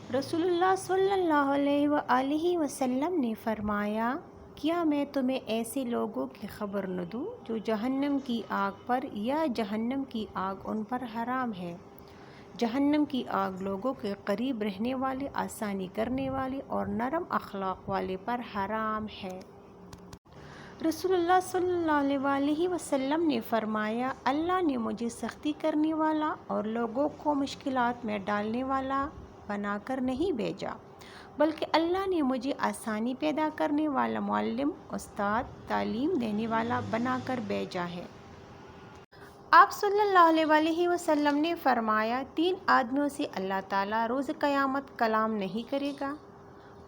رسول اللہ صلی اللہ علیہ وآلہ وسلم نے فرمایا، کیا میں تمہیں ایسے لوگوں کی خبر نہ دوں جو جہنم کی آگ پر یا جہنم کی آگ ان پر حرام ہے۔ جہنم کی آگ لوگوں کے قریب رہنے والے، آسانی کرنے والے اور نرم اخلاق والے پر حرام ہے۔ رسول اللہ صلی اللہ علیہ وآلہ وسلم نے فرمایا، اللہ نے مجھے سختی کرنے والا اور لوگوں کو مشکلات میں ڈالنے والا بنا کر نہیں بھیجا، بلکہ اللہ نے مجھے آسانی پیدا کرنے والا، معلم، استاد، تعلیم دینے والا بنا کر بھیجا ہے۔ آپ صلی اللہ علیہ وآلہ وسلم نے فرمایا، 3 آدمیوں سے اللہ تعالیٰ روز قیامت کلام نہیں کرے گا: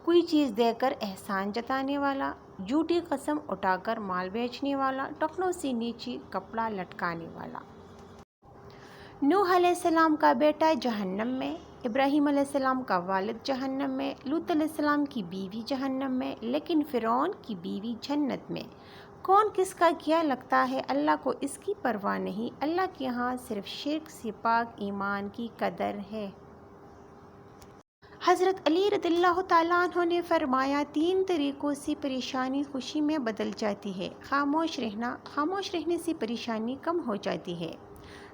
کوئی چیز دے کر احسان جتانے والا، جھوٹی قسم اٹھا کر مال بیچنے والا، ٹخنوں سے نیچے کپڑا لٹکانے والا۔ نوح علیہ السلام کا بیٹا جہنم میں، ابراہیم علیہ السلام کا والد جہنم میں، لوط علیہ السلام کی بیوی جہنم میں، لیکن فرعون کی بیوی جنت میں۔ کون کس کا کیا لگتا ہے، اللہ کو اس کی پرواہ نہیں۔ اللہ کے ہاں صرف شرک سے پاک ایمان کی قدر ہے۔ حضرت علی رضی اللہ تعالیٰ عنہ نے فرمایا، 3 طریقوں سے پریشانی خوشی میں بدل جاتی ہے: خاموش رہنا، خاموش رہنے سے پریشانی کم ہو جاتی ہے;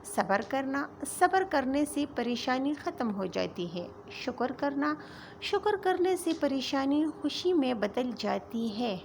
صبر کرنا، صبر کرنے سے پریشانی ختم ہو جاتی ہے; شکر کرنا، شکر کرنے سے پریشانی خوشی میں بدل جاتی ہے۔